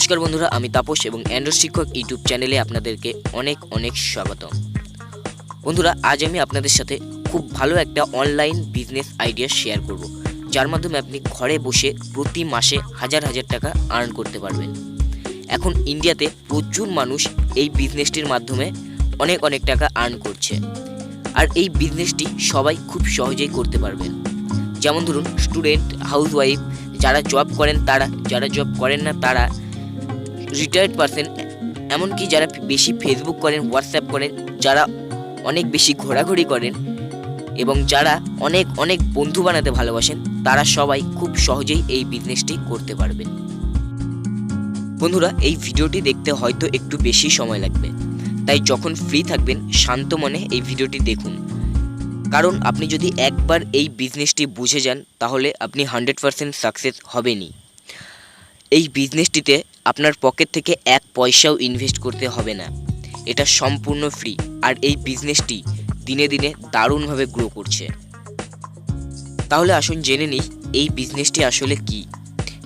নমস্কার বন্ধুরা, আমি তাপস এবং অ্যান্ড্রয়েড শিক্ষক ইউটিউব চ্যানেলে আপনাদেরকে অনেক অনেক স্বাগতম। বন্ধুরা, আজ আমি আপনাদের সাথে খুব ভালো একটা অনলাইন বিজনেস আইডিয়া শেয়ার করব, যার মাধ্যমে আপনি ঘরে বসে প্রতি মাসে হাজার হাজার টাকা আর্ন করতে পারবেন। এখন ইন্ডিয়াতে প্রচুর মানুষ এই বিজনেসটির মাধ্যমে অনেক অনেক টাকা আর্ন করছে, আর এই বিজনেসটি সবাই খুব সহজেই করতে পারবেন। যেমন ধরুন, স্টুডেন্ট, হাউসওয়াইফ, যারা জব করেন তারা, যারা জব করেন না তারা, রিটায়ার্ড পারসন, এমনকি যারা বেশি ফেসবুক করেন, হোয়াটসঅ্যাপ করেন, যারা অনেক বেশি ঘোরাঘুরি করেন এবং যারা অনেক অনেক বন্ধু বানাতে ভালোবাসেন, তারা সবাই খুব সহজেই এই বিজনেসটি করতে পারবেন। বন্ধুরা, এই ভিডিওটি দেখতে হয়তো একটু বেশি সময় লাগবে, তাই যখন ফ্রি থাকবেন শান্ত মনে এই ভিডিওটি দেখুন। কারণ আপনি যদি একবার এই বিজনেসটি বুঝে যান তাহলে আপনি 100% সাকসেস হবেনই। এই বিজনেসটিতে আপনার পকেট থেকে এক পয়সাও ইনভেস্ট করতে হবে না, এটা সম্পূর্ণ ফ্রি। আর এই বিজনেসটি দিনে দিনে দারুণভাবে গ্রো করছে। তাহলে আসুন জেনে নিই এই বিজনেসটি আসলে কি।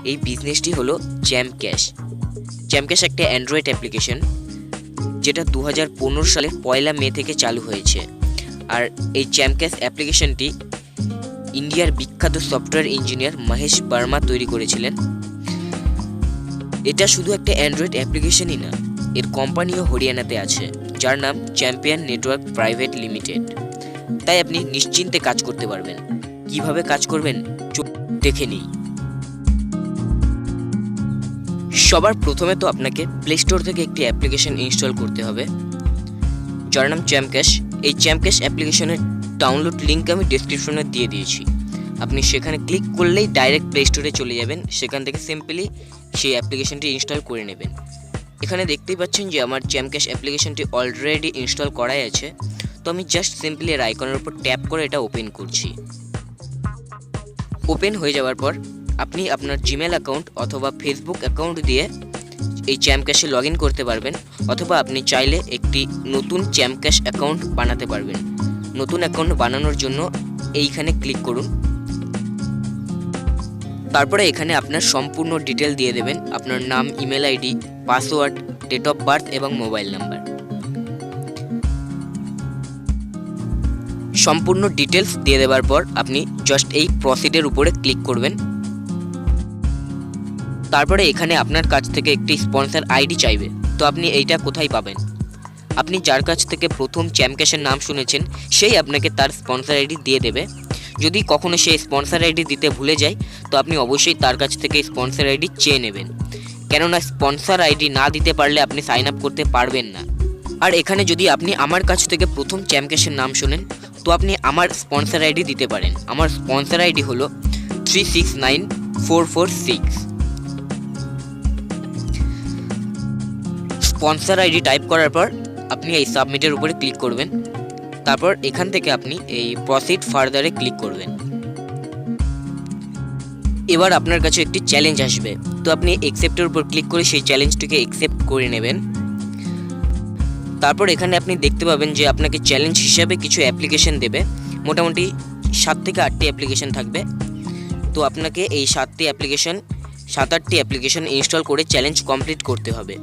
এই বিজনেসটি হলো জ্যাম ক্যাশ। জ্যাম ক্যাশ একটা অ্যান্ড্রয়েড অ্যাপ্লিকেশন, যেটা 2015 সালের 1 মে থেকে চালু হয়েছে। আর এই জ্যাম ক্যাশ অ্যাপ্লিকেশনটি ইন্ডিয়ার বিখ্যাত সফটওয়্যার ইঞ্জিনিয়ার মহেশ বার্মা তৈরি করেছিলেন। এটা শুধু একটা অ্যান্ড্রয়েড অ্যাপ্লিকেশনই না, এর কোম্পানিও হরিয়ানাতে আছে, যার নাম চ্যাম্পিয়ন নেটওয়ার্ক প্রাইভেট লিমিটেড। তাই আপনি নিশ্চিন্তে কাজ করতে পারবেন। কিভাবে কাজ করবেন দেখে নিই। সবার প্রথমে তো আপনাকে প্লে স্টোর থেকে একটি অ্যাপ্লিকেশন ইনস্টল করতে হবে, যার নাম জ্যাম ক্যাশ। এই জ্যাম ক্যাশ অ্যাপ্লিকেশনের ডাউনলোড লিঙ্ক আমি ডেসক্রিপশনে দিয়ে দিয়েছি। আপনি সেখানে ক্লিক করলেই ডাইরেক্ট প্লে স্টোরে চলে যাবেন, সেখান থেকে সিম্পলি সেই অ্যাপ্লিকেশনটি ইনস্টল করে নেবেন। এখানে দেখতেই পাচ্ছেন যে আমার জ্যাম ক্যাশ অ্যাপ্লিকেশনটি অলরেডি ইনস্টল করাই আছে। তো আমি জাস্ট সিম্পলি এর আইকনের উপর ট্যাপ করে এটা ওপেন করছি। ওপেন হয়ে যাওয়ার পর আপনি আপনার জিমেল অ্যাকাউন্ট অথবা ফেসবুক অ্যাকাউন্ট দিয়ে এই জ্যাম ক্যাশে লগ ইন করতে পারবেন, অথবা আপনি চাইলে একটি নতুন জ্যাম ক্যাশ অ্যাকাউন্ট বানাতে পারবেন। নতুন অ্যাকাউন্ট বানানোর জন্য এইখানে ক্লিক করুন। তারপরে এখানে আপনার সম্পূর্ণ ডিটেল দিয়ে দেবেন, আপনার নাম, email ID, password, date of birth এবং মোবাইল নাম্বার। সম্পূর্ণ ডিটেলস দিয়ে দেওয়ার পর আপনি জাস্ট এই প্রসিডের উপরে ক্লিক করবেন। তারপরে এখানে আপনার কাছ থেকে একটি স্পন্সর আইডি চাইবে। তো আপনি এইটা কোথায় পাবেন? আপনি যার কাছ থেকে প্রথম জ্যাম ক্যাশের নাম শুনেছেন সেই আপনাকে তার স্পন্সর আইডি দিয়ে দেবে। যদি কখনো সেই স্পন্সর আইডি দিতে ভুলে যায় তো আপনি অবশ্যই তার কাছ থেকে স্পন্সর আইডি চেয়ে নেবেন, কেননা স্পন্সর আইডি না দিতে পারলে আপনি সাইন আপ করতে পারবেন না। আর এখানে যদি আপনি আমার কাছ থেকে প্রথম জ্যাম ক্যাশের নাম শোনেন তো আপনি আমার স্পন্সর আইডি দিতে পারেন। আমার স্পন্সর আইডি হলো 369446। স্পন্সর আইডি টাইপ করার পর আপনি এই সাবমিটের উপরে ক্লিক করবেন। তারপর এখান থেকে আপনি এই প্রসিড ফার্দারে ক্লিক করবেন। এবার আপনার কাছে একটি চ্যালেঞ্জ আসবে, তো আপনি অ্যাকসেপ্টের উপর ক্লিক করে সেই চ্যালেঞ্জটিকে অ্যাকসেপ্ট করে নেবেন। তারপর এখানে আপনি দেখতে পাবেন যে আপনাকে চ্যালেঞ্জ হিসাবে কিছু অ্যাপ্লিকেশন দেবে, মোটামুটি 7 থেকে 8টি অ্যাপ্লিকেশন থাকবে। তো আপনাকে এই 7-8টি অ্যাপ্লিকেশন ইনস্টল করে চ্যালেঞ্জ কমপ্লিট করতে হবে।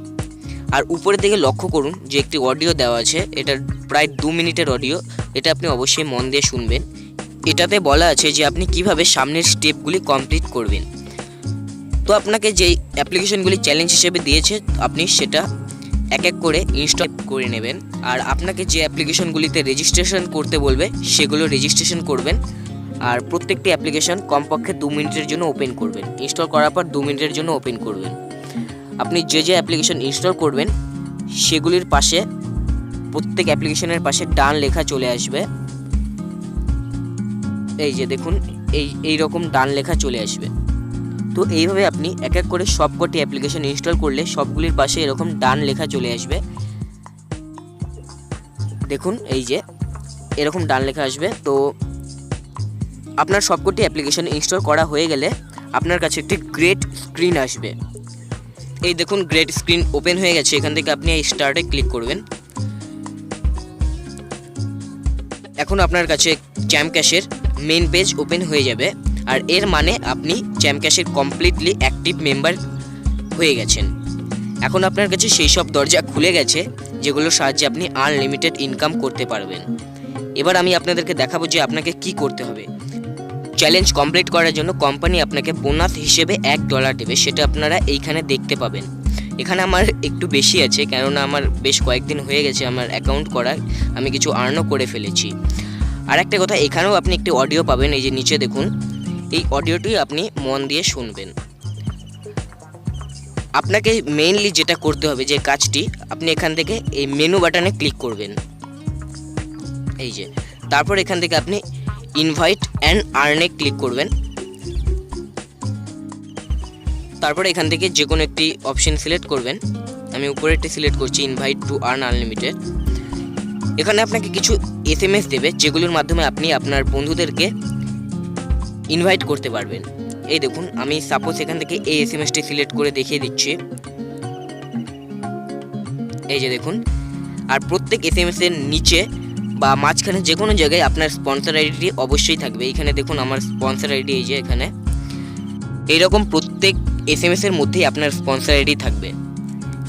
আর উপরের দিকে লক্ষ্য করুন যে একটি অডিও দেওয়া আছে, এটা প্রায় 2 মিনিটের অডিও। এটা আপনি অবশ্যই মন দিয়ে শুনবেন। এটাতে বলা আছে যে আপনি কিভাবে সামনের স্টেপগুলি কমপ্লিট করবেন। তো আপনাকে যেই অ্যাপ্লিকেশনগুলি চ্যালেঞ্জ হিসেবে দিয়েছে আপনি সেটা এক এক করে ইনস্টল করে নেবেন। আর আপনাকে যে অ্যাপ্লিকেশনগুলিতে রেজিস্ট্রেশন করতে বলবে সেগুলো রেজিস্ট্রেশন করবেন। আর প্রত্যেকটি অ্যাপ্লিকেশন কমপক্ষে 2 মিনিটের জন্য ওপেন করবেন। ইনস্টল করার পর 2 মিনিটের জন্য ওপেন করবেন। আপনি যে যে অ্যাপ্লিকেশন ইনস্টল করবেন সেগুলির পাশে, প্রত্যেক অ্যাপ্লিকেশনের পাশে ডান লেখা চলে আসবে। এই যে দেখুন, এই রকম ডান লেখা চলে আসবে। তো এইভাবে আপনি এক এক করে সবকটি অ্যাপ্লিকেশন ইনস্টল করলে সবগুলির পাশে এরকম ডান লেখা চলে আসবে। দেখুন, এই যে এরকম ডান লেখা আসবে। তো আপনার সবকটি অ্যাপ্লিকেশন ইনস্টল করা হয়ে গেলে আপনার কাছে একটি গ্রেট স্ক্রিন আসবে। এই দেখুন, গ্রেট স্ক্রিন ওপেন হয়ে গেছে। এখান থেকে আপনি এই স্টার্টে ক্লিক করবেন। এখন আপনার কাছে জ্যাম ক্যাশের মেইন পেজ ওপেন হয়ে যাবে। আর এর মানে আপনি জ্যাম ক্যাশের কমপ্লিটলি অ্যাক্টিভ মেম্বার হয়ে গেছেন। এখন আপনার কাছে সেই সব দরজা খুলে গেছে যেগুলোর সাহায্যে আপনি আনলিমিটেড ইনকাম করতে পারবেন। এবার আমি আপনাদেরকে দেখাবো যে আপনাকে কি করতে হবে। চ্যালেঞ্জ কমপ্লিট করার জন্য কোম্পানি আপনাকে বোনাস হিসেবে $1 দেবে, সেটা আপনারা এইখানে দেখতে পাবেন। এখানে আমার একটু বেশি আছে, কেননা আমার বেশ কয়েকদিন হয়ে গেছে আমার অ্যাকাউন্ট করা, আমি কিছু আর্নও করে ফেলেছি। আর একটা কথা, এখানেও আপনি একটি অডিও পাবেন, এই যে নিচে দেখুন, এই অডিওটি আপনি মন দিয়ে শুনবেন। আপনাকে মেইনলি যেটা করতে হবে, যে কাজটি, আপনি এখান থেকে এই মেনু বাটনে ক্লিক করবেন, এই যে, তারপর এখান থেকে আপনি ইনভাইট অ্যান্ড আর্নে ক্লিক করবেন। তারপর এখান থেকে যে কোনো একটি অপশন সিলেক্ট করবেন। আমি উপরেরটি সিলেক্ট করছি, ইনভাইট টু আর্ন আনলিমিটেড। এখানে আপনাকে কিছু SMS দেবে, যেগুলোর মাধ্যমে আপনি আপনার বন্ধুদেরকে ইনভাইট করতে পারবেন। এই দেখুন, আমি সাপোজ এখান থেকে এই SMSটি সিলেক্ট করে দেখিয়ে দিচ্ছি, এই যে দেখুন। আর প্রত্যেক SMS এর নিচে বা মাঝখানে যে কোনো জায়গায় আপনার স্পন্সর আইডিটি অবশ্যই থাকবে। এখানে দেখুন আমার স্পন্সর আইডি, এই যে এখানে। এইরকম প্রত্যেক SMS এর মধ্যেই আপনার স্পন্সর আইডি থাকবে,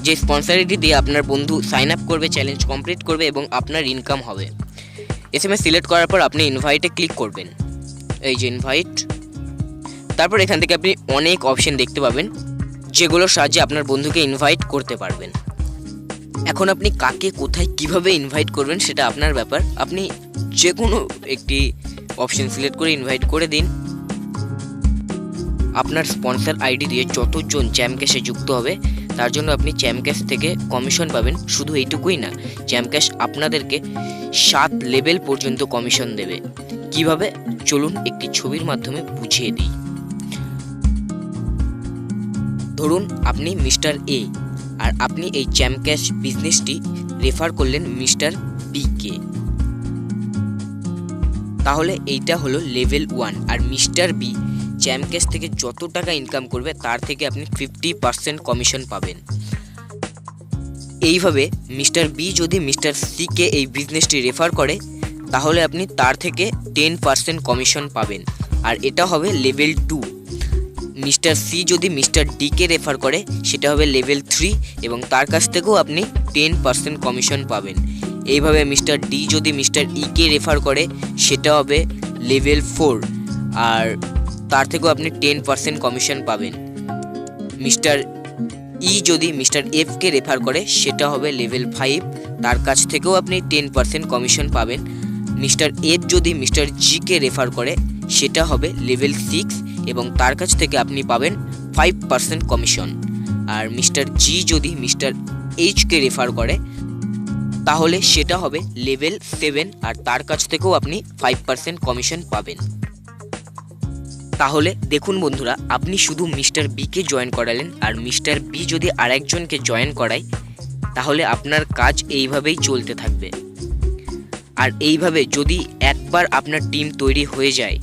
যে স্পন্সর আইডি দিয়ে আপনার বন্ধু সাইন আপ করবে, চ্যালেঞ্জ কমপ্লিট করবে এবং আপনার ইনকাম হবে। SMS সিলেক্ট করার পর আপনি ইনভাইটে ক্লিক করবেন, এই যে ইনভাইট। তারপর এখান থেকে আপনি অনেক অপশন দেখতে পাবেন, যেগুলোর সাহায্যে আপনার বন্ধুকে ইনভাইট করতে পারবেন। এখন আপনি কাকে, কোথায়, কিভাবে ইনভাইট করবেন সেটা আপনার ব্যাপার। আপনি যে কোনো একটি অপশন সিলেক্ট করে ইনভাইট করে দিন। আপনার স্পন্সর আইডি দিয়ে যতজন জ্যামক্যাশে যুক্ত হবে, তার জন্য আপনি জ্যামক্যাশ থেকে কমিশন পাবেন। শুধু এইটুকুই না, জ্যামক্যাশ আপনাদেরকে 7 লেভেল পর্যন্ত কমিশন দেবে। কিভাবে, চলুন একটি ছবির মাধ্যমে বুঝিয়ে দিই। ধরুন আপনি মিস্টার এ, আর আপনি এই জ্যামক্যাশ বিজনেসটি রেফার করলেন মিস্টার বি কে। তাহলে এইটা হলো লেভেল 1। আর মিস্টার বি জ্যামক্যাশ থেকে যত টাকা ইনকাম করবে, তার থেকে আপনি 50% কমিশন পাবেন। এইভাবে মিস্টার বি যদি মিস্টার সি কে এই বিজনেসটি রেফার করে, তাহলে আপনি তার থেকে 10% কমিশন পাবেন। আর এটা হবে লেভেল 2। মিস্টার সি যদি মিস্টার ডি কে রেফার করে, সেটা হবে লেভেল 3 এবং তার কাছ থেকেও আপনি 10% কমিশন পাবেন। এইভাবে মিস্টার ডি যদি মিস্টার ই কে রেফার করে, সেটা হবে লেভেল 4, আর তার থেকেও আপনি 10% কমিশন পাবেন। মিস্টার ই যদি মিস্টার এফ কে রেফার করে, সেটা হবে লেভেল 5, তার কাছ থেকেও আপনি 10% কমিশন পাবেন। মিস্টার এফ যদি মিস্টার জি কে রেফার করে, সেটা হবে লেভেল 6 এবং তার কাছ থেকে আপনি পাবেন 5% কমিশন। আর মিস্টার জি যদি মিস্টার এইচ কে রেফার করে, তাহলে সেটা হবে লেভেল 7 আর তার কাছ থেকেও আপনি 5% কমিশন পাবেন। তাহলে দেখুন বন্ধুরা, আপনি শুধু মিস্টার বি কে জয়েন করালেন, আর মিস্টার বি যদি আরেকজনকে জয়েন করায়, তাহলে আপনার কাজ এইভাবেই চলতে থাকবে। আর এইভাবে যদি একবার আপনার টিম তৈরি হয়ে যায়,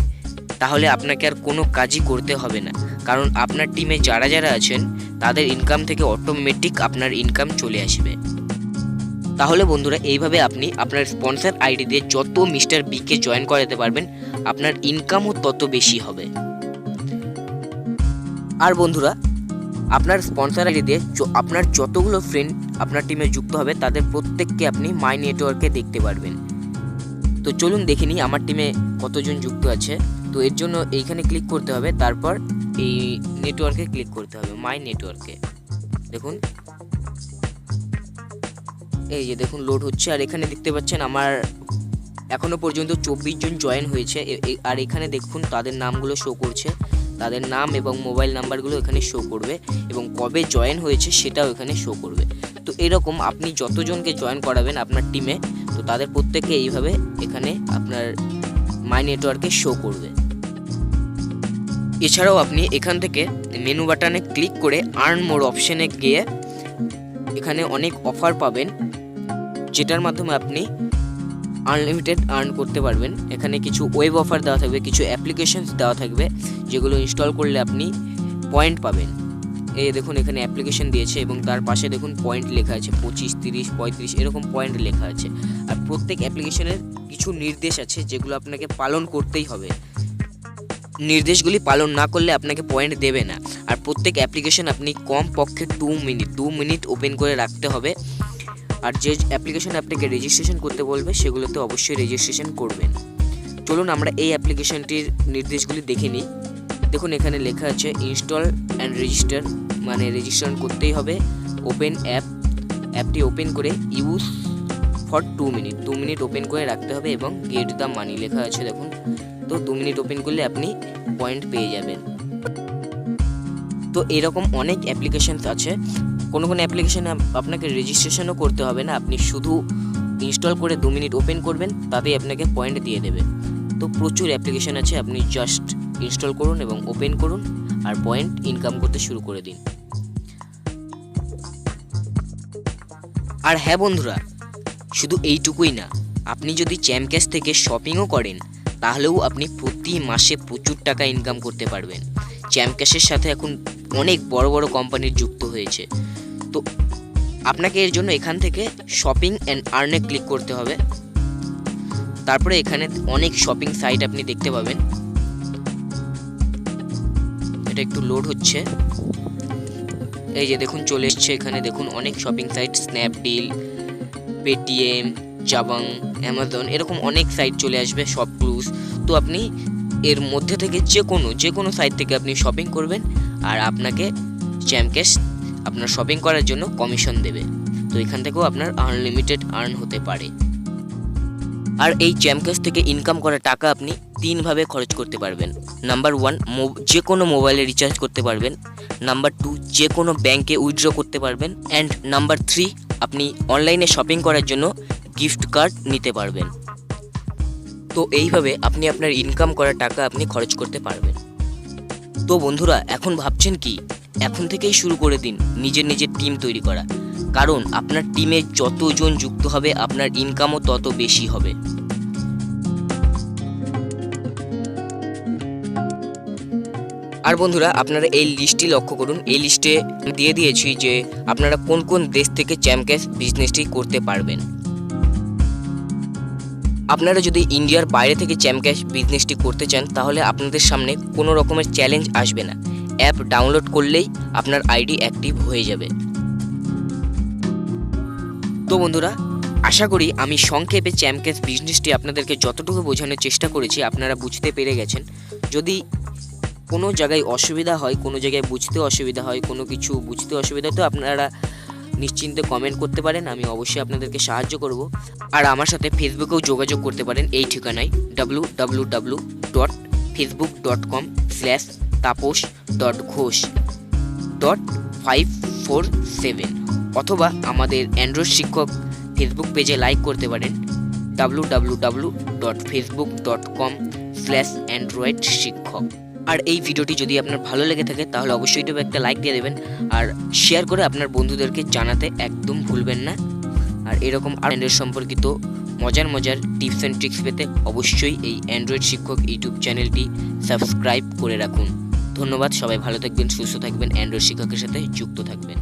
তাহলে আপনাকে আর কোনো কাজই করতে হবে না, কারণ আপনার টিমে যারা যারা আছেন, তাদের ইনকাম থেকে অটোমেটিক আপনার ইনকাম চলে আসবে। তাহলে বন্ধুরা, এইভাবে আপনি আপনার স্পন্সর আইডি দিয়ে যত মিস্টার বি কে জয়েন করাতে পারবেন, আপনার ইনকামও তত বেশি হবে। আর বন্ধুরা, আপনার স্পন্সর আইডি দিয়ে আপনার যতগুলো ফ্রেন্ড আপনার টিমে যুক্ত হবে, তাদের প্রত্যেককে আপনি মাই নেটওয়ার্কে দেখতে পারবেন। তো চলুন দেখে নিই আমার টিমে কতজন যুক্ত আছে। তো এর জন্য এইখানে ক্লিক করতে হবে, তারপর এই নেটওয়ার্কে ক্লিক করতে হবে, মাই নেটওয়ার্কে। দেখুন, এই যে দেখুন লোড হচ্ছে। আর এখানে দেখতে পাচ্ছেন আমার এখনো পর্যন্ত 24 জন জয়েন হয়েছে। আর এখানে দেখুন তাদের নামগুলো শো করছে, তাদের নাম এবং মোবাইল নাম্বারগুলো এখানে শো করবে, এবং কবে জয়েন হয়েছে সেটাও এখানে শো করবে। তো এরকম আপনি যতজনকে জয়েন করাবেন আপনার টিমে, তো তাদের প্রত্যেককে এইভাবে এখানে আপনার মাই নেটওয়ার্কে শো করবে। এছাড়াও আপনি এখান থেকে মেনু বাটনে ক্লিক করে আর্ন মোর অপশনে গিয়ে এখানে অনেক অফার পাবেন, যেটার মাধ্যমে আপনি আনলিমিটেড আর্ন করতে পারবেন। এখানে কিছু ওয়েব অফার দেওয়া থাকবে, কিছু অ্যাপ্লিকেশনস দেওয়া থাকবে, যেগুলো ইনস্টল করলে আপনি পয়েন্ট পাবেন। এই দেখুন এখানে অ্যাপ্লিকেশন দিয়েছে এবং তার পাশে দেখুন পয়েন্ট লেখা আছে, 25, 30, 35 এরকম পয়েন্ট লেখা আছে। আর প্রত্যেক অ্যাপ্লিকেশনের কিছু নির্দেশ আছে, যেগুলো আপনাকে পালন করতেই হবে। নির্দেশগুলি পালন না করলে আপনাকে পয়েন্ট দেবে না। আর প্রত্যেক অ্যাপ্লিকেশন আপনি কমপক্ষে 2 মিনিট ওপেন করে রাখতে হবে। আর যে অ্যাপ্লিকেশন আপনাকে রেজিস্ট্রেশন করতে বলবে সেগুলোতে অবশ্যই রেজিস্ট্রেশন করবেন। চলুন আমরা এই অ্যাপ্লিকেশনটির নির্দেশগুলি দেখে নিই। দেখুন এখানে লেখা আছে ইনস্টল অ্যান্ড রেজিস্টার, মানে রেজিস্ট্রেশন করতেই হবে। ওপেন অ্যাপটি ওপেন করে ইউজ ফর 2 মিনিট ওপেন করে রাখতে হবে এবং গেট দ্য মানি লেখা আছে দেখুন। তো 2 মিনিট ওপেন করলে আপনি পয়েন্ট পেয়ে যাবেন। তো এরকম অনেক অ্যাপ্লিকেশানস আছে। কোনো অ্যাপ্লিকেশানে আপনাকে রেজিস্ট্রেশনও করতে হবে না, আপনি শুধু ইনস্টল করে 2 মিনিট ওপেন করবেন, তাতেই আপনাকে পয়েন্ট দিয়ে দেবে। তো প্রচুর অ্যাপ্লিকেশান আছে, আপনি জাস্ট ইনস্টল করুন এবং ওপেন করুন আর পয়েন্ট ইনকাম করতে শুরু করে দিন। আর হ্যাঁ বন্ধুরা, শুধু এইটুকুই না, আপনি যদি চ্যাম্পক্যাশ থেকে শপিংও করেন তাহলেও আপনি প্রতি মাসে প্রচুর টাকা ইনকাম করতে পারবেন। চ্যাম্পক্যাশের সাথে এখন অনেক বড় বড় কোম্পানির যুক্ত হয়েছে। তো আপনাকে এর জন্য এখান থেকে শপিং অ্যান্ড আর্নে ক্লিক করতে হবে। তারপরে এখানে অনেক শপিং সাইট আপনি দেখতে পাবেন। এটা একটু লোড হচ্ছে। এই যে দেখুন চলে এসছে, এখানে দেখুন অনেক shopping site, Snapdeal, Paytm, Jabong, Amazon, এরকম অনেক সাইট চলে আসবে, শপক্লুজ। তো আপনি এর মধ্যে থেকে যে কোনো সাইট থেকে আপনি শপিং করবেন আর আপনাকে চ্যাম্পক্যাশ আপনার শপিং করার জন্য কমিশন দেবে। তো এখান থেকেও আপনার আনলিমিটেড আর্ন হতে পারে। আর এই চ্যাম্পক্যাশ থেকে ইনকাম করা টাকা আপনি 3 ভাবে খরচ করতে পারবেন। নাম্বার 1, যে কোনো মোবাইলে রিচার্জ করতে পারবেন। নাম্বার 2, যে কোনো ব্যাংকে উইথড্র করতে পারবেন। অ্যান্ড নাম্বার 3, আপনি অনলাইনে শপিং করার জন্য গিফট কার্ড নিতে পারবেন। তো এইভাবে আপনি আপনার ইনকাম করা টাকা আপনি খরচ করতে পারবেন। তো বন্ধুরা, এখন ভাবছেন কি? এখন থেকেই শুরু করে দিন নিজের টিম তৈরি করা, কারণ আপনার টিমে যতজন যুক্ত হবে আপনার ইনকামও তত বেশি হবে। আর বন্ধুরা, আপনারা এই লিস্টটি লক্ষ্য করুন। এই লিস্টে দিয়ে দিয়েছি যে আপনারা কোন কোন দেশ থেকে চ্যাম্পক্যাশ বিজনেসটি করতে পারবেন। আপনারা যদি ইন্ডিয়ার বাইরে থেকে চ্যাম্পক্যাশ বিজনেসটি করতে চান তাহলে আপনাদের সামনে কোনো রকমের চ্যালেঞ্জ আসবে না। অ্যাপ ডাউনলোড করলেই আপনার আইডি অ্যাক্টিভ হয়ে যাবে। তো বন্ধুরা, আশা করি আমি সংক্ষেপে চ্যাম্পক্যাশ বিজনেসটি আপনাদেরকে যতটুকু বোঝানোর চেষ্টা করেছি আপনারা বুঝতে পেরে গেছেন। যদি কোনো জায়গায় অসুবিধা হয়, কোনো জায়গায় বুঝতে অসুবিধা হয়, কোনো কিছু বুঝতে অসুবিধা, তো আপনারা নিশ্চিন্তে কমেন্ট করতে পারেন, আমি অবশ্যই আপনাদেরকে সাহায্য করব। আর আমার সাথে ফেসবুকেও যোগাযোগ করতে পারেন এই ঠিকানায় www.facebook.com/taposh.ghosh.547, অথবা আমাদের অ্যান্ড্রয়েড শিক্ষক ফেসবুক পেজে লাইক করতে পারেন www.facebook.com/androidশিক্ষক। আর এই ভিডিওটি যদি আপনার ভালো লেগে থাকে তাহলে অবশ্যই ইউটিউবে একটা লাইক দিয়ে দেবেন আর শেয়ার করে আপনার বন্ধুদেরকে জানাতে একদম ভুলবেন না। আর এরকম অ্যান্ড্রয়েড সম্পর্কিত মজার টিপস অ্যান্ড ট্রিক্স পেতে অবশ্যই এই অ্যান্ড্রয়েড শিক্ষক ইউটিউব চ্যানেলটি সাবস্ক্রাইব করে রাখুন। ধন্যবাদ, সবাই ভালো থাকবেন, সুস্থ থাকবেন, অ্যান্ড্রয়েড শিক্ষকের সাথে যুক্ত থাকবেন।